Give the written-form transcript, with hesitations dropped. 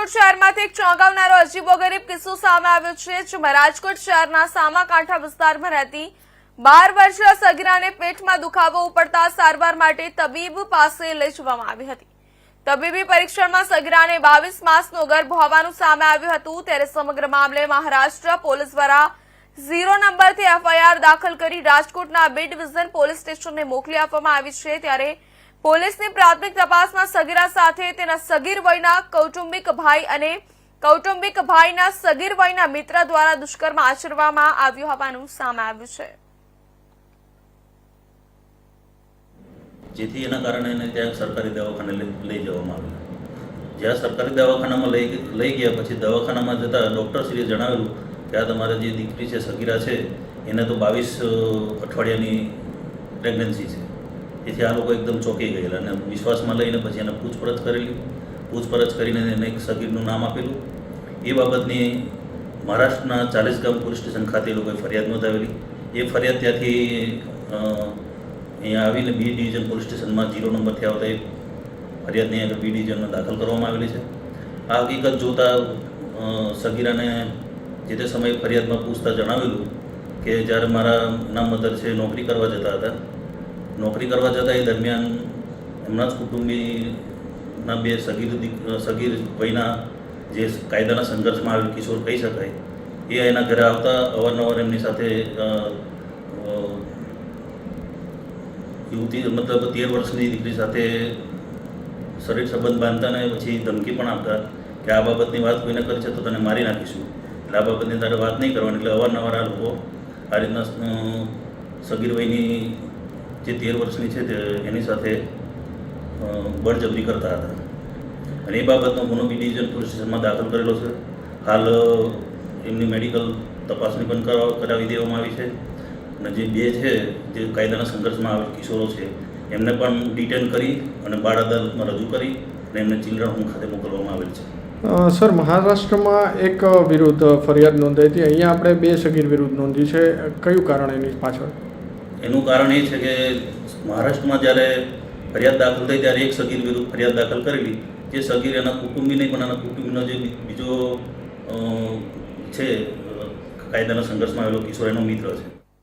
રાજકોટ શહેરમાંથી એક ચોંકાવનારો અજીબોગરીબ કિસ્સો સામે આવ્યો છે, જેમાં રાજકોટ શહેરના સામાકાંઠા વિસ્તારમાં રહેતી 12 વર્ષીય સગીરાને પેટમાં દુખાવો ઉપડતા સારવાર માટે તબીબ પાસે લઈ જવામાં આવી હતી। તબીબી પરીક્ષણમાં સગીરાને 22 માસનો ગર્ભ હોવાનું સામે આવ્યું હતું। ત્યારે સમગ્ર મામલે મહારાષ્ટ્ર પોલીસ દ્વારા 0 નંબરથી એફઆઈઆર દાખલ કરી રાજકોટના બી ડિવિઝન પોલીસ સ્ટેશનને મોકલી આપવામાં આવી છે। ત્યારે પોલીસની પ્રાથમિક તપાસમાં સગીરા સાથે તેના સગીર વયના કૌટુંબિક ભાઈ અને કૌટુંબિક ભાઈના સગીર વયના મિત્ર દ્વારા દુષ્કર્મ આચરવામાં આવ્યું હોવાનું સામે આવ્યું છે। જેથી એના કારણે એને ત્યાં સરકારી દવાખાને લઈ જવામાં આવ્યું। જ્યાં સરકારી દવાખાનામાં લઈ ગયા પછી દવાખાનામાં જતાં ડૉક્ટરશ્રીએ જણાવેલું કે આ તમારી જે દીકરી છે સગીરા છે એને તો 22 અઠવાડિયાની પ્રેગ્નન્સી છે। તેથી આ લોકો એકદમ ચોંકી ગયેલા અને વિશ્વાસમાં લઈને પછી એને પૂછપરછ કરીને એને એક સગીરનું નામ આપેલું। એ બાબતની મહારાષ્ટ્રના 40 ગામ પોલીસ સ્ટેશન ખાતે એ લોકોએ ફરિયાદ નોંધાવેલી। એ ફરિયાદ ત્યાંથી અહીંયા આવીને બી ડિવિઝન પોલીસ સ્ટેશનમાં 0 નંબરથી આવતા એ ફરિયાદની આગળ બી ડિવિઝનમાં દાખલ કરવામાં આવેલી છે। આ હકીકત જોતાં સગીરાને જે તે સમયે ફરિયાદમાં પૂછતા જણાવેલું કે જ્યારે મારા એના મધર છે નોકરી કરવા જતા હતા, નોકરી કરવા જતાં એ દરમિયાન એમના જ કુટુંબીના 2 સગીર વયના જે કાયદાના સંઘર્ષમાં આવેલ કિશોર કહી શકાય એ એના ઘરે આવતા અવારનવાર એમની સાથે યુવતી મતલબ 13 વર્ષની દીકરી સાથે શરીર સંબંધ બાંધતા ને પછી ધમકી પણ આપતા કે આ બાબતની વાત કોઈને કરે છે તો તને મારી નાખીશું, એટલે આ બાબતની તારે વાત નહીં કરવાની। એટલે અવારનવાર આ લોકો આ રીતના સગીર વયની જે 13 વર્ષની છે તે એની સાથે બળજબરી કરતા હતા અને એ બાબતનો ગુનો બી ડિવિઝન પોલીસ સ્ટેશનમાં દાખલ કરેલો છે। હાલ એમની મેડિકલ તપાસણી પણ કરાવી દેવામાં આવી છે અને જે 2 છે જે કાયદાના સંઘર્ષમાં આવેલ કિશોરો છે એમને પણ ડિટેન કરી અને બાળ અદાલતમાં રજૂ કરી અને એમને ચિલ્ડ્રન હોમ ખાતે મોકલવામાં આવેલ છે। સર, મહારાષ્ટ્રમાં એક વિરુદ્ધ ફરિયાદ નોંધાઈ હતી, અહીંયા આપણે 2 સગીર વિરુદ્ધ નોંધી છે, કયું કારણ એની પાછળ? એનું કારણ એ છે કે મહારાષ્ટ્રમાં જ્યારે ફરિયાદ દાખલ થઈ ત્યારે એક સગીર વિરુદ્ધ ફરિયાદ દાખલ કરેલી, જે સગીર એના કુટુંબી નહીં પણ એના કુટુંબીનો જે બીજો છે કાયદાના સંઘર્ષમાં આવેલો કિશોર એનો મિત્ર છે।